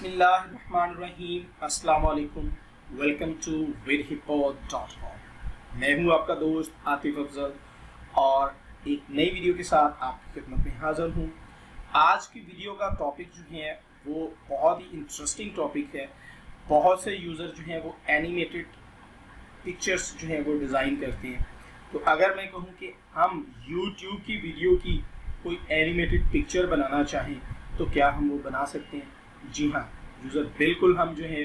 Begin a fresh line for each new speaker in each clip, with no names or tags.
बिस्मिल्लाहिर्रहमानिर्रहीम, अस्सलाम वालेकुम। Welcome to vidhipod.com। मैं हूं आपका दोस्त आतिफ अफजल और एक नई वीडियो के साथ आपकी खिदमत में हाजिर हूं। आज की वीडियो का टॉपिक जो है वो बहुत ही इंटरेस्टिंग टॉपिक है। बहुत से यूज़र जो हैं वो एनिमेटेड पिक्चर्स जो हैं वो डिज़ाइन करते हैं। तो अगर मैं कहूँ कि हम यूट्यूब की वीडियो की कोई एनिमेटेड पिक्चर बनाना चाहें तो क्या हम वो बना सकते हैं? जी हाँ यूज़र, बिल्कुल हम जो है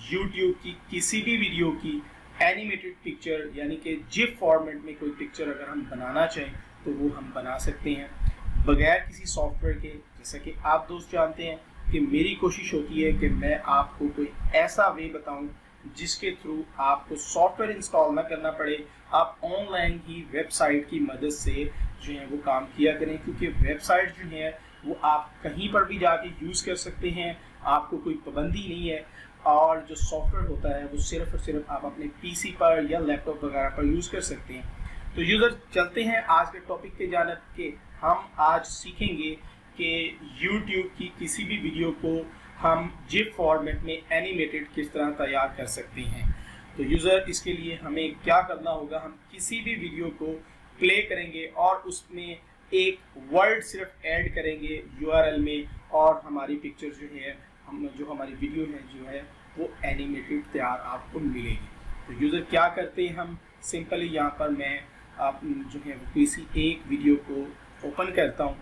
YouTube की किसी भी वीडियो की एनिमेटेड पिक्चर यानी कि जिप फॉर्मेट में कोई पिक्चर अगर हम बनाना चाहें तो वो हम बना सकते हैं बगैर किसी सॉफ्टवेयर के। जैसा कि आप दोस्त जानते हैं कि मेरी कोशिश होती है कि मैं आपको कोई ऐसा वे बताऊं जिसके थ्रू आपको सॉफ्टवेयर इंस्टॉल ना करना पड़े, आप ऑनलाइन ही वेबसाइट की मदद से जो है वो काम किया करें। क्योंकि वेबसाइट जो है वो आप कहीं पर भी जाके यूज़ कर सकते हैं, आपको कोई पाबंदी नहीं है। और जो सॉफ्टवेयर होता है वो सिर्फ और सिर्फ आप अपने पीसी पर या लैपटॉप वगैरह पर यूज़ कर सकते हैं। तो यूज़र, चलते हैं आज के टॉपिक के जानब के। हम आज सीखेंगे कि YouTube की किसी भी वीडियो को हम जिप फॉर्मेट में एनिमेटेड किस तरह तैयार कर सकते हैं। तो यूज़र, इसके लिए हमें क्या करना होगा, हम किसी भी वीडियो को प्ले करेंगे और उसमें एक वर्ड सिर्फ ऐड करेंगे URL में और हमारी पिक्चर जो है हमारी वीडियो है जो है वो एनिमेटेड तैयार आपको मिलेगी। तो यूज़र, क्या करते हैं हम सिंपली यहाँ पर मैं आप जो है किसी एक वीडियो को ओपन करता हूँ।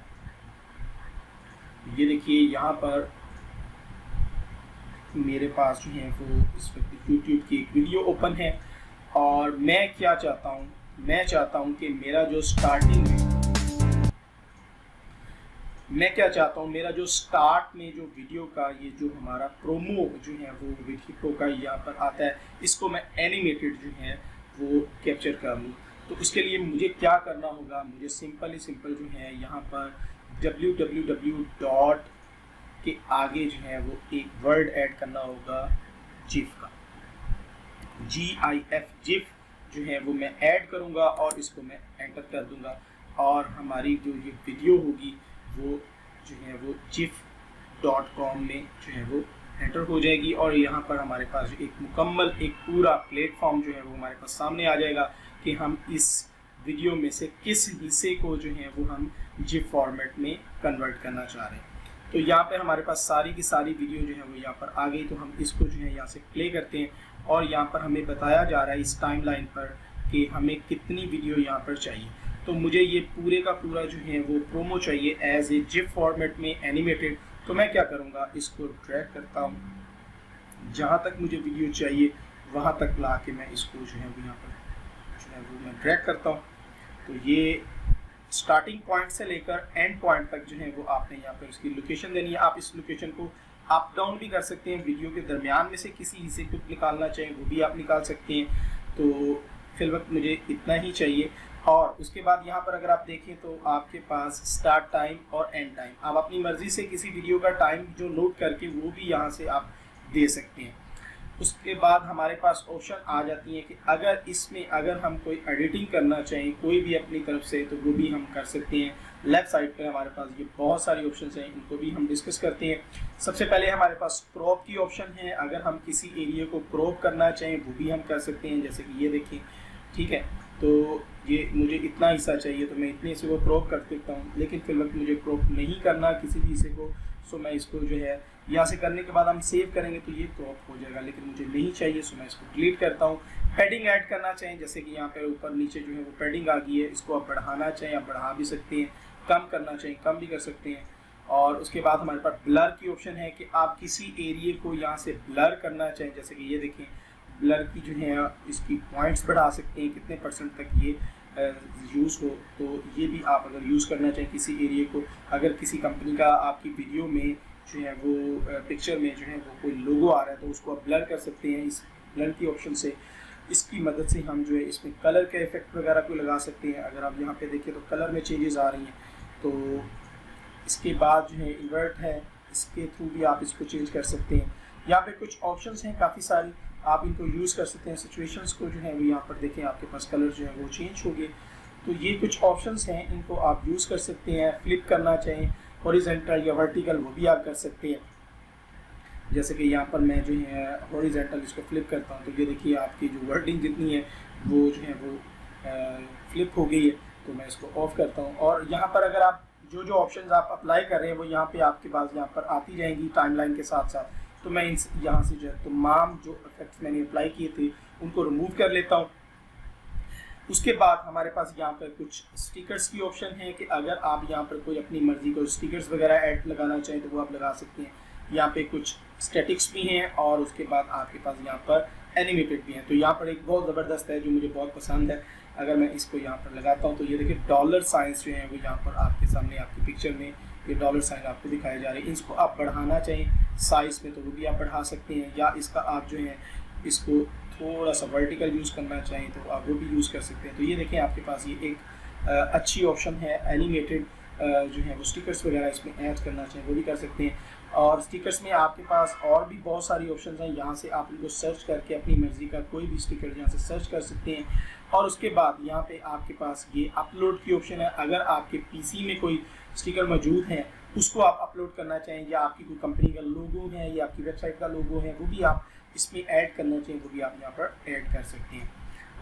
ये देखिए यहाँ पर मेरे पास जो है वो इस वक्त यूट्यूब की एक वीडियो ओपन है और मैं क्या चाहता हूँ, मैं चाहता हूँ कि मेरा जो मेरा जो स्टार्ट में जो वीडियो का ये जो हमारा प्रोमो जो है वो विडहिपो का यहाँ पर आता है, इसको मैं एनिमेटेड जो है वो कैप्चर कर लूँ। तो उसके लिए मुझे क्या करना होगा, मुझे सिंपल जो है यहाँ पर www. के आगे जो है वो एक वर्ड ऐड करना होगा जिफ का, GIF, जिफ जो है वो मैं ऐड करूँगा और इसको मैं एंटर कर दूँगा और हमारी जो ये वीडियो होगी वो जो है वो gif.com में जो है वो एंटर हो जाएगी। और यहाँ पर हमारे पास एक मुकम्मल एक पूरा प्लेटफॉर्म जो है वो हमारे पास सामने आ जाएगा कि हम इस वीडियो में से किस हिस्से को जो है वो हम जिप फॉर्मेट में कन्वर्ट करना चाह रहे हैं। तो यहाँ पे हमारे पास सारी की सारी वीडियो जो है वो यहाँ पर आ गई। तो हम इसको जो है यहाँ से प्ले करते हैं और यहाँ पर हमें बताया जा रहा है इस टाइमलाइन पर कि हमें कितनी वीडियो यहाँ पर चाहिए। तो मुझे ये पूरे का पूरा जो है वो प्रोमो चाहिए एज ए जिप फॉर्मेट में एनिमेटेड। तो मैं क्या करूँगा, इसको ड्रैग करता हूँ, जहाँ तक मुझे वीडियो चाहिए वहाँ तक ला के मैं इसको जो है वो यहाँ पर जो है वो मैं ड्रैग करता हूँ। तो ये स्टार्टिंग पॉइंट से लेकर एंड पॉइंट तक जो है वो आपने यहाँ पर इसकी लोकेशन देनी है। आप इस लोकेशन को अप डाउन भी कर सकते हैं, वीडियो के दरमियान में से किसी हिस्से को निकालना चाहें वो भी आप निकाल सकते हैं। तो फिल वक्त मुझे इतना ही चाहिए। और उसके बाद यहाँ पर अगर आप देखें तो आपके पास स्टार्ट टाइम और एंड टाइम, आप अपनी मर्ज़ी से किसी वीडियो का टाइम जो नोट करके वो भी यहाँ से आप दे सकते हैं। उसके बाद हमारे पास ऑप्शन आ जाती है कि अगर हम कोई एडिटिंग करना चाहें कोई भी अपनी तरफ से तो वो भी हम कर सकते हैं। लेफ्ट साइड पे हमारे पास ये बहुत सारी ऑप्शंस हैं, इनको भी हम डिस्कस करते हैं। सबसे पहले हमारे पास क्रॉप की ऑप्शन है, अगर हम किसी एरिया को क्रॉप करना चाहें वो भी हम कर सकते हैं। जैसे कि ये देखिए, ठीक है, तो ये मुझे इतना हिस्सा चाहिए तो मैं इतने हिस्से को क्रॉप कर सकता हूँ, लेकिन फिर वक्त मुझे क्रॉप नहीं करना किसी भी हिस्से को। सो मैं इसको जो है यहाँ से करने के बाद हम सेव करेंगे तो ये क्रॉप हो जाएगा, लेकिन मुझे नहीं चाहिए सो मैं इसको डिलीट करता हूँ। पैडिंग ऐड करना चाहें, जैसे कि यहाँ पर ऊपर नीचे जो है वो पैडिंग आ गई है, इसको आप बढ़ाना चाहें आप बढ़ा भी सकते हैं, कम करना चाहें कम भी कर सकते हैं। और उसके बाद हमारे पास ब्लर की ऑप्शन है कि आप किसी एरिया को यहाँ से ब्लर करना चाहें। जैसे कि ये देखें, ब्लर की जो है इसकी पॉइंट्स बढ़ा सकते हैं, कितने परसेंट तक ये यूज़ हो। तो ये भी आप अगर यूज़ करना चाहें किसी एरिया को, अगर किसी कंपनी का आपकी वीडियो में जो है वो पिक्चर में जो है वो कोई लोगो आ रहा है तो उसको आप ब्लर कर सकते हैं इस ब्लर की ऑप्शन से। इसकी मदद से हम जो है इसमें कलर के इफेक्ट वगैरह को लगा सकते हैं। अगर आप यहाँ पे देखिए तो कलर में चेंजेस आ रही हैं। तो इसके बाद जो है इन्वर्ट है, इसके थ्रू भी आप इसको चेंज कर सकते हैं। यहाँ पे कुछ ऑप्शंस हैं काफ़ी सारी, आप इनको यूज़ कर सकते हैं। सिचुएशंस को जो है वो यहाँ पर देखें, आपके पास कलर जो है वो चेंज हो गए। तो ये कुछ ऑप्शंस हैं, इनको आप यूज़ कर सकते हैं। फ्लिप करना चाहें हॉरिजॉन्टल या वर्टिकल वो भी आप कर सकते हैं। जैसे कि यहाँ पर मैं जो है हॉरिजॉन्टल इसको फ्लिप करता हूँ, तो ये देखिए आपकी जो वर्डिंग जितनी है वो जो है वो फ्लिप हो गई है। तो मैं इसको ऑफ करता हूँ, और यहाँ पर अगर आप जो जो ऑप्शंस आप अप्लाई कर रहे हैं वो यहाँ पे आपके पास यहाँ पर आती जाएंगी टाइमलाइन के साथ साथ। तो मैं यहाँ से जो है तमाम जो इफेक्ट्स मैंने अप्लाई किए थे उनको रिमूव कर लेता हूँ। उसके बाद हमारे पास यहाँ पर कुछ स्टिकर्स की ऑप्शन है कि अगर आप यहाँ पर कोई अपनी मर्जी को स्टिकर्स वगैरह ऐड लगाना चाहें तो वो आप लगा सकते हैं। यहाँ पे कुछ स्टैटिक्स भी हैं और उसके बाद आपके पास यहाँ पर एनिमेटेड भी हैं। तो यहाँ पर एक बहुत ज़बरदस्त है जो मुझे बहुत पसंद है। अगर मैं इसको यहाँ पर लगाता हूँ तो ये देखिए डॉलर साइंस जो है वो यहाँ पर आपके सामने आपकी पिक्चर में ये डॉलर साइन आपको दिखाए जा रहे हैं। इसको आप बढ़ाना चाहें साइज़ में तो वो भी आप बढ़ा सकते हैं, या इसका आप जो है इसको थोड़ा सा वर्टिकल यूज़ करना चाहें तो आप वो भी यूज़ कर सकते हैं। तो ये देखें आपके पास ये एक अच्छी ऑप्शन है एनिमेटेड जो है वो स्टिकर्स वगैरह इसमें ऐड करना चाहें वो भी कर सकते हैं। और स्टिकर्स में आपके पास और भी बहुत सारी ऑप्शंस हैं, यहाँ से आप इनको सर्च करके अपनी मर्ज़ी का कोई भी स्टिकर यहाँ से सर्च कर सकते हैं। और उसके बाद यहाँ पे आपके पास ये अपलोड की ऑप्शन है। अगर आपके पीसी में कोई स्टिकर मौजूद है उसको आप अपलोड करना चाहें, या आपकी कोई कंपनी का लोगो है या आपकी वेबसाइट का लोगो है वो भी आप इसमें ऐड करना चाहिए वो भी आप यहाँ पर ऐड कर सकते हैं।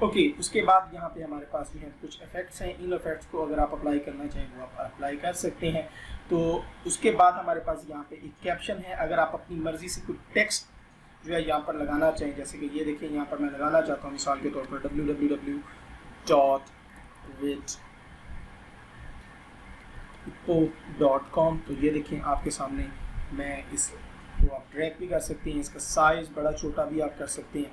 ओके, उसके बाद यहाँ पे हमारे पास जो है कुछ इफेक्ट्स हैं। इन इफेक्ट्स को अगर आप अप्लाई करना चाहें वो आप अप्लाई कर सकते हैं। तो उसके बाद हमारे पास यहाँ पे एक कैप्शन है। अगर आप अपनी मर्जी से कुछ टेक्स्ट जो है यहाँ पर लगाना चाहें, जैसे कि ये देखिए यहाँ पर मैं लगाना चाहता हूँ मिसाल के तौर पर www.withhippo.com। तो ये देखें आपके सामने मैं इसको आप ड्रैग भी कर सकते हैं, इसका साइज़ बड़ा छोटा भी आप कर सकते हैं।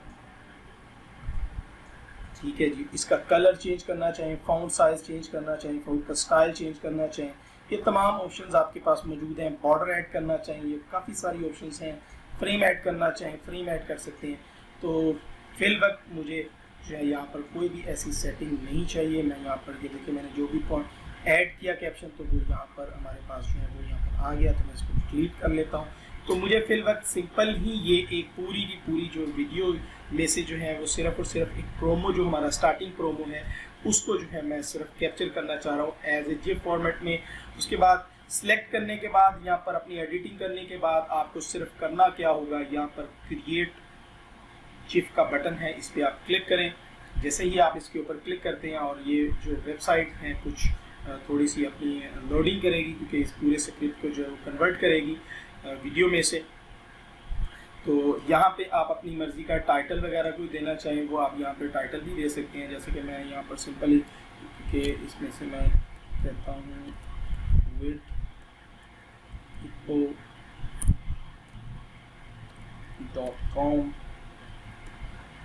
ठीक है जी, इसका कलर चेंज करना चाहें, फ़ॉन्ट साइज़ चेंज करना चाहें, फ़ॉन्ट का स्टाइल चेंज करना चाहें, ये तमाम ऑप्शंस आपके पास मौजूद हैं। बॉर्डर ऐड करना चाहिए, काफ़ी सारी ऑप्शंस हैं। फ्रेम ऐड करना चाहें फ्रेम ऐड कर सकते हैं। तो फिल वक्त मुझे जो है यहाँ पर कोई भी ऐसी सेटिंग नहीं चाहिए। मैं यहाँ पर ये देखिए मैंने जो भी पॉइंट ऐड किया कैप्शन तो वो यहाँ पर हमारे पास जो है वो यहाँ पर आ गया। तो मैं इसको डिलीट कर लेता हूँ। तो मुझे फिल वक्त सिंपल ही ये एक पूरी की पूरी जो वीडियो में से जो है वो सिर्फ और सिर्फ एक प्रोमो जो हमारा स्टार्टिंग प्रोमो है उसको जो है मैं सिर्फ कैप्चर करना चाह रहा हूँ एज ए जिफ फॉर्मेट में। उसके बाद सिलेक्ट करने के बाद यहाँ पर अपनी एडिटिंग करने के बाद आपको सिर्फ करना क्या होगा, यहाँ पर क्रिएट जिफ का बटन है, इस पर आप क्लिक करें। जैसे ही आप इसके ऊपर क्लिक करते हैं और ये जो वेबसाइट है कुछ थोड़ी सी अपनी लोडिंग करेगी क्योंकि इस पूरे स्क्रिप्ट को जो है वो कन्वर्ट करेगी वीडियो में से। तो यहाँ पे आप अपनी मर्ज़ी का टाइटल वगैरह कोई देना चाहें वो आप यहाँ पे टाइटल भी दे सकते हैं। जैसे कि मैं यहाँ पर सिंपली कि इसमें से मैं कहता हूँ withhippo.com,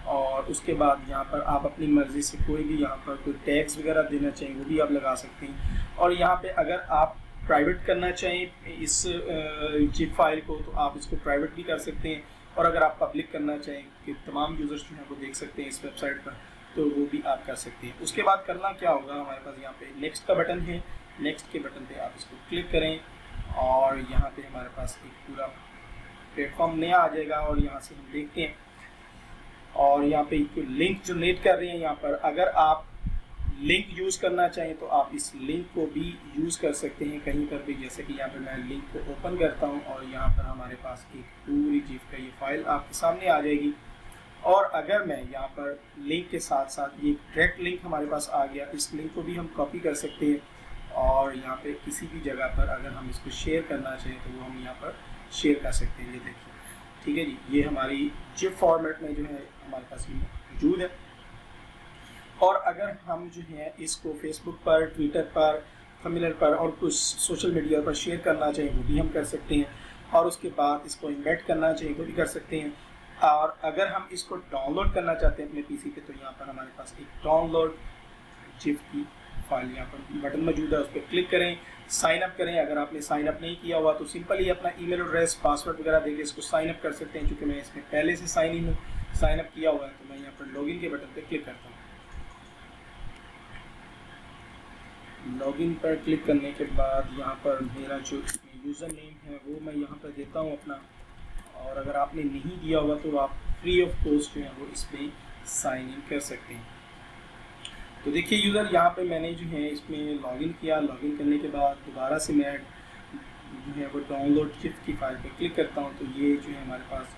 और उसके बाद यहाँ पर आप अपनी मर्ज़ी से कोई भी यहाँ पर कोई टैग्स वगैरह देना चाहें वो भी आप लगा सकते हैं। और यहाँ पे अगर आप प्राइवेट करना चाहें इस जिप फाइल को तो आप इसको प्राइवेट भी कर सकते हैं। और अगर आप पब्लिक करना चाहें कि तमाम यूज़र्स जो हैं वो देख सकते हैं इस वेबसाइट पर तो वो भी आप कर सकते हैं। उसके बाद करना क्या होगा, हमारे पास यहाँ पे नेक्स्ट का बटन है। नेक्स्ट के बटन पे आप इसको क्लिक करें और यहाँ पे हमारे पास एक पूरा प्लेटफॉर्म नया आ जाएगा। और यहाँ से हम देखते हैं और यहाँ पे लिंक जो नेट कर रहे हैं यहाँ पर अगर आप लिंक यूज़ करना चाहें तो आप इस लिंक को भी यूज़ कर सकते हैं कहीं पर भी। जैसे कि यहाँ पर मैं लिंक को ओपन करता हूँ और यहाँ पर हमारे पास एक पूरी जिफ का ये फाइल आपके सामने आ जाएगी। और अगर मैं यहाँ पर लिंक के साथ साथ ये डायरेक्ट लिंक हमारे पास आ गया, इस लिंक को भी हम कॉपी कर सकते हैं और यहाँ पे किसी भी जगह पर अगर हम इसको शेयर करना चाहें तो वो हम यहाँ पर शेयर कर सकते हैं। ये देखिए, ठीक है जी, ये हमारी जिफ फॉर्मेट में जो है हमारे पास ये मौजूद है। और अगर हम जो है इसको फेसबुक पर, ट्विटर पर, थंबनेल पर और कुछ सोशल मीडिया पर शेयर करना चाहिए वो भी हम कर सकते हैं। और उसके बाद इसको इम्बेड करना चाहिए वो भी कर सकते हैं। और अगर हम इसको डाउनलोड करना चाहते हैं अपने पीसी पे तो यहाँ पर हमारे पास एक डाउनलोड जिफ की फाइल यहाँ पर बटन मौजूद है, उस पर क्लिक करें, साइन अप करें। अगर आपने साइन अप नहीं किया हुआ तो सिंपली अपना ईमेल एड्रेस, पासवर्ड वगैरह देकर इसको साइन अप कर सकते हैं। क्योंकि मैं इसमें पहले से साइन अप किया हुआ है तो मैं यहाँ पर लॉगिन के बटन पर क्लिक करता हूँ। लॉगिन पर क्लिक करने के बाद यहाँ पर मेरा जो यूज़र नेम है वो मैं यहाँ पर देता हूँ अपना। और अगर आपने नहीं दिया हुआ तो आप फ्री ऑफ कॉस्ट जो है वो इसमें साइन इन कर सकते हैं। तो देखिए यूज़र, यहाँ पे मैंने जो है इसमें लॉगिन किया। लॉगिन करने के बाद दोबारा से मैं जो है वो डाउनलोड जिफ की फ़ाइल पर क्लिक करता हूँ तो ये जो है हमारे पास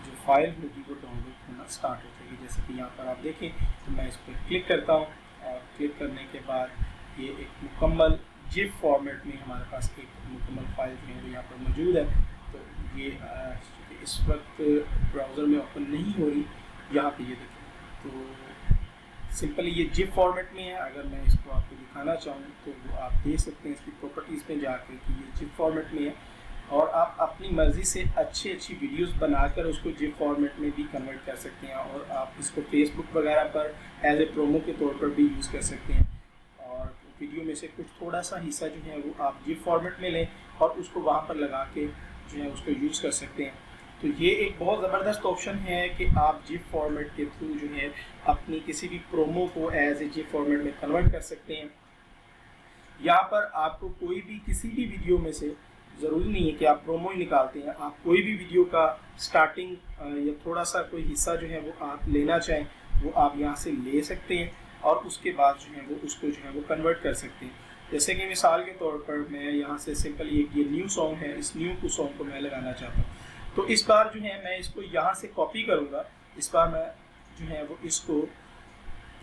जो फाइल होगी वो डाउनलोड होना स्टार्ट हो जाएगी। जैसे कि यहाँ पर आप देखें तो मैं इस पर क्लिक करता हूँ और क्लिक करने के बाद ये एक मुकम्मल जिफ फॉर्मेट में हमारे पास एक मुकम्मल फाइल जो है वो यहाँ पर मौजूद है। तो ये इस वक्त ब्राउज़र में ओपन नहीं हो रही, यहाँ पे ये देखें तो सिंपली ये जिप फॉर्मेट में है। अगर मैं इसको आपको दिखाना चाहूँ तो वो आप देख सकते हैं इसकी प्रॉपर्टीज़ में जाकर कि ये जिप फॉर्मेट में है और आप अपनी मर्ज़ी से अच्छी वीडियोस बनाकर उसको जिप फॉर्मेट में भी कन्वर्ट कर सकते हैं और आप इसको फेसबुक वगैरह पर एज ए प्रोमो के तौर पर भी यूज़ कर सकते हैं। और वीडियो में से कुछ थोड़ा सा हिस्सा जो है वो आप जिप फॉर्मेट में लें और उसको वहाँ पर लगा के जो है उसको यूज़ कर सकते हैं। तो ये एक बहुत ज़बरदस्त ऑप्शन है कि आप जिप फॉर्मेट के थ्रू जो है अपनी किसी भी प्रोमो को एज ए जिप फॉर्मेट में कन्वर्ट कर सकते हैं। यहाँ पर आपको कोई भी किसी भी वीडियो में से ज़रूरी नहीं है कि आप प्रोमो ही निकालते हैं, आप कोई भी वीडियो का स्टार्टिंग या थोड़ा सा कोई हिस्सा जो है वो आप लेना चाहें वो आप यहाँ से ले सकते हैं और उसके बाद जो है वो उसको जो है वो कन्वर्ट कर सकते हैं। जैसे कि मिसाल के तौर पर मैं यहाँ से सिंपल ये न्यू सॉन्ग है, इस न्यू सॉन्ग को मैं लगाना चाहता हूँ तो इस बार जो है मैं इसको यहाँ से कॉपी करूँगा। इस बार मैं जो है वो इसको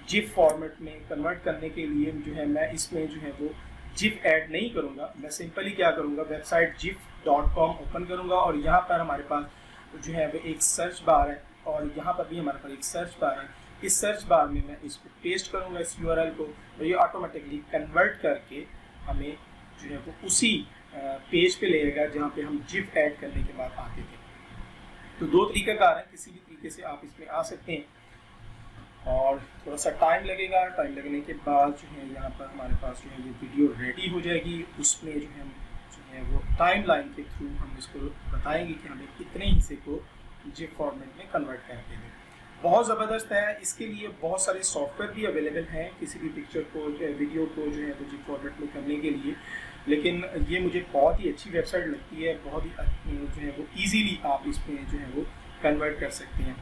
जिप फॉर्मेट में कन्वर्ट करने के लिए जो है मैं इसमें जो है वो जिप ऐड नहीं करूँगा। मैं सिंपली क्या करूँगा, वेबसाइट gif.com ओपन करूँगा और यहाँ पर हमारे पास जो है वो एक सर्च बार है और यहाँ पर भी हमारे पास एक सर्च बार है। इस सर्च बार में मैं इसको पेस्ट करूँगा इस URL को और ये ऑटोमेटिकली कन्वर्ट करके हमें जो है वो उसी पेज पे लेगा जहाँ पे हम जिप ऐड करने के बाद आते थे। तो दो तरीकाकार है, किसी भी तरीके से आप इसमें आ सकते हैं और थोड़ा सा टाइम लगेगा। टाइम लगने के बाद जो है यहाँ पर हमारे पास जो है ये वीडियो रेडी हो जाएगी। उसमें जो है वो टाइम लाइन के थ्रू हम इसको बताएंगे कि हमें कितने हिस्से को जिप फॉर्मेट में कन्वर्ट करके दें। बहुत ज़बरदस्त है। इसके लिए बहुत सारे सॉफ्टवेयर भी अवेलेबल हैं किसी भी पिक्चर को वीडियो को जो है वो जिप फॉर्मेट में करने के लिए, लेकिन ये मुझे बहुत ही अच्छी वेबसाइट लगती है। बहुत ही जो है वो ईजीली आप इसमें जो है वो कन्वर्ट कर सकते हैं।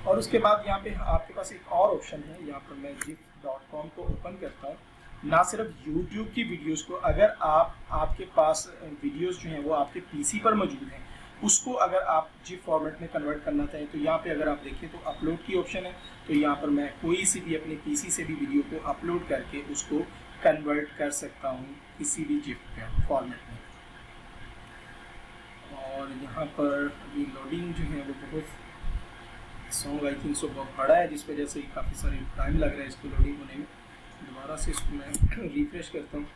और उसके बाद यहाँ पे आपके पास एक और ऑप्शन है, यहाँ पर मैं gif.com को ओपन करता हूँ। ना सिर्फ YouTube की वीडियोस को, अगर आपके पास वीडियोस जो हैं वो आपके PC पर मौजूद हैं, उसको अगर आप जिप फॉर्मेट में कन्वर्ट करना चाहें तो यहाँ पे अगर आप देखें तो अपलोड की ऑप्शन है। तो यहाँ पर मैं कोई सी भी अपने PC से भी वीडियो को अपलोड करके उसको कन्वर्ट कर सकता हूँ किसी भी जिप फॉर्मेट में। और यहाँ पर अभी लोडिंग जो है वो बहुत सॉन्ग आई थिंक सो बहुत बड़ा है, जिस वजह से काफ़ी सारी टाइम लग रहा है इसको लोडिंग होने में। दोबारा से इसको मैं रिफ्रेश करता हूँ।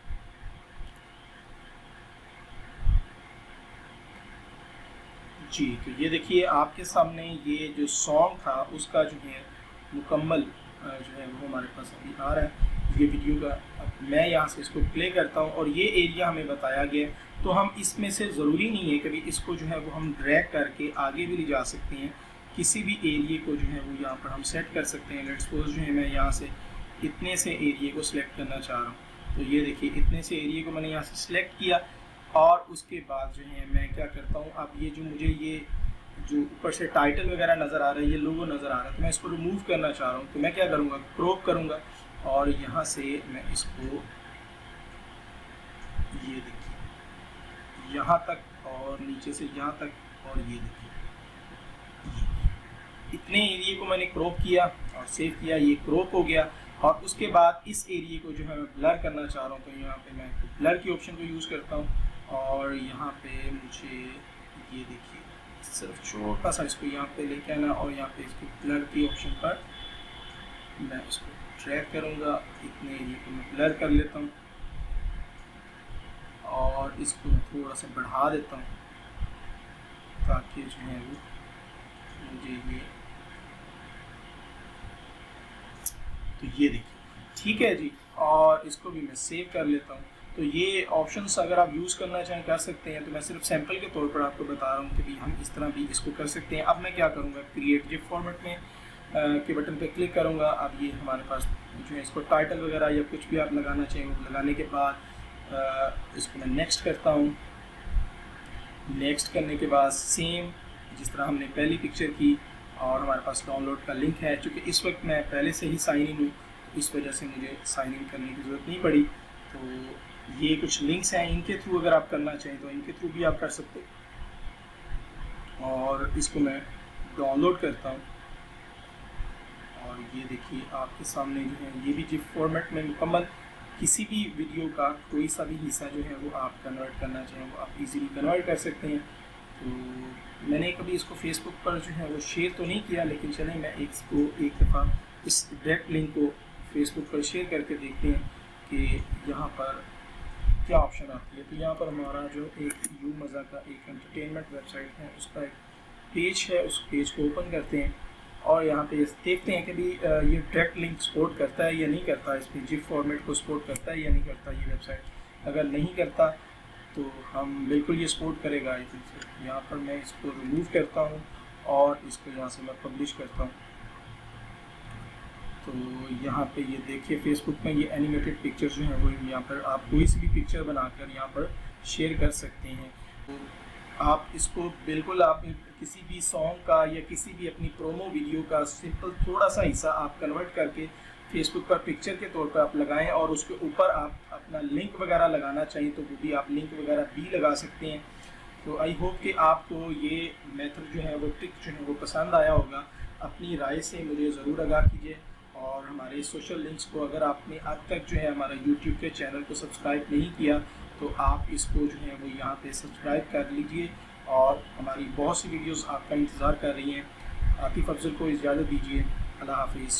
जी, तो ये देखिए आपके सामने ये जो सॉन्ग था उसका जो है मुकम्मल जो है वो हमारे पास अभी आ रहा है ये वीडियो का। अब मैं यहाँ से इसको प्ले करता हूँ और ये एरिया हमें बताया गया है, तो हम इसमें से ज़रूरी नहीं है कभी इसको जो है वो हम ड्रैग करके आगे भी ले जा सकते हैं। किसी भी एरिए को जो है वो यहाँ पर हम सेट कर सकते हैं। लेट्स सपोज जो है मैं यहाँ से इतने से एरिए को सिलेक्ट करना चाह रहा हूँ, तो ये देखिए इतने से एरिए को मैंने यहाँ से सिलेक्ट किया और उसके बाद जो है मैं क्या करता हूँ, अब ये जो मुझे ये जो ऊपर से टाइटल वगैरह नज़र आ रहा है, ये लोगो नज़र आ रहा है, तो मैं इसको रिमूव करना चाह रहा हूँ। तो मैं क्या करूँगा, क्रॉप करूँगा और यहाँ से मैं इसको ये देखिए यहाँ तक और नीचे से यहाँ तक और ये देखिए इतने एरिए को मैंने क्रॉप किया और सेव किया। ये क्रॉप हो गया और उसके बाद इस एरिए को जो है मैं ब्लर करना चाह रहा हूँ, तो यहाँ पे मैं ब्लर की ऑप्शन को यूज़ करता हूँ और यहाँ पे मुझे ये देखिए सिर्फ छोटा सा इसको यहाँ पे लेके आना और यहाँ पे इसको ब्लर की ऑप्शन पर मैं इसको ड्रैग करूँगा। इतने एरिए को मैं ब्लर कर लेता हूँ और इसको मैं थोड़ा सा बढ़ा देता हूँ ताकि जो है वो मुझे ये, तो ये देखिए ठीक है जी। और इसको भी मैं सेव कर लेता हूँ। तो ये ऑप्शंस अगर आप यूज़ करना चाहें कर सकते हैं। तो मैं सिर्फ सैंपल के तौर पर आपको बता रहा हूँ कि भी हम इस तरह भी इसको कर सकते हैं। अब मैं क्या करूँगा, क्रिएट जिप फॉर्मेट में के बटन पे क्लिक करूँगा। अब ये हमारे पास जो है इसको टाइटल वगैरह या कुछ भी आप लगाना चाहें वो लगाने के बाद इसको मैं नेक्स्ट करता हूँ। नेक्स्ट करने के बाद सेम जिस तरह हमने पहली पिक्चर की और हमारे पास डाउनलोड का लिंक है। चूँकि इस वक्त मैं पहले से ही साइन इन हूँ, इस वजह से मुझे साइन इन करने की ज़रूरत नहीं पड़ी। तो ये कुछ लिंक्स हैं, इनके थ्रू अगर आप करना चाहें तो इनके थ्रू भी आप कर सकते हो। और इसको मैं डाउनलोड करता हूँ और ये देखिए आपके सामने जो है ये भी जिप फॉर्मेट में मुकम्मल किसी भी वीडियो का कोई सा भी हिस्सा जो है वो आप कन्वर्ट करना चाहें वो आप इजीली कन्वर्ट कर सकते हैं। तो मैंने कभी इसको फेसबुक पर जो है वो शेयर तो नहीं किया, लेकिन चलें मैं इसको एक दफ़ा इस डायरेक्ट लिंक को फेसबुक पर शेयर करके देखते हैं कि यहाँ पर क्या ऑप्शन आती है। तो यहाँ पर हमारा जो एक यू मज़ा का एक एंटरटेनमेंट वेबसाइट है उसका एक पेज है, उस पेज को ओपन करते हैं और यहाँ पे देखते हैं कि भी ये डायरेक्ट लिंक सपोर्ट करता है या नहीं करता, इस पर जिप फॉर्मेट को सपोर्ट करता है या नहीं करता ये वेबसाइट। अगर नहीं करता तो हम बिल्कुल ये सपोर्ट करेगा आई थिंक से। यहाँ पर मैं इसको रिमूव करता हूँ और इसको यहाँ से मैं पब्लिश करता हूँ। तो यहाँ पे ये देखिए फेसबुक में ये एनिमेटेड पिक्चर जो है वो यहाँ पर आप कोई सी भी पिक्चर बनाकर यहाँ पर शेयर कर सकते हैं। तो आप इसको बिल्कुल आप किसी भी सॉन्ग का या किसी भी अपनी प्रोमो वीडियो का सिंपल थोड़ा सा हिस्सा आप कन्वर्ट करके फेसबुक पर पिक्चर के तौर पर आप लगाएं और उसके ऊपर आप अपना लिंक वगैरह लगाना चाहिए तो वो भी आप लिंक वगैरह भी लगा सकते हैं। तो आई होप कि आपको ये मेथड जो है वो ट्रिक जो है वो पसंद आया होगा। अपनी राय से मुझे ज़रूर आगाह कीजिए और हमारे सोशल लिंक्स को अगर आपने अब तक जो है हमारा यूट्यूब के चैनल को सब्सक्राइब नहीं किया तो आप इसको जो है वो यहाँ पे सब्सक्राइब कर लीजिए और हमारी बहुत सी वीडियोस आपका इंतज़ार कर रही हैं। आतिफ अफजल को इजाज़त दीजिए। अल्लाह हाफिज़।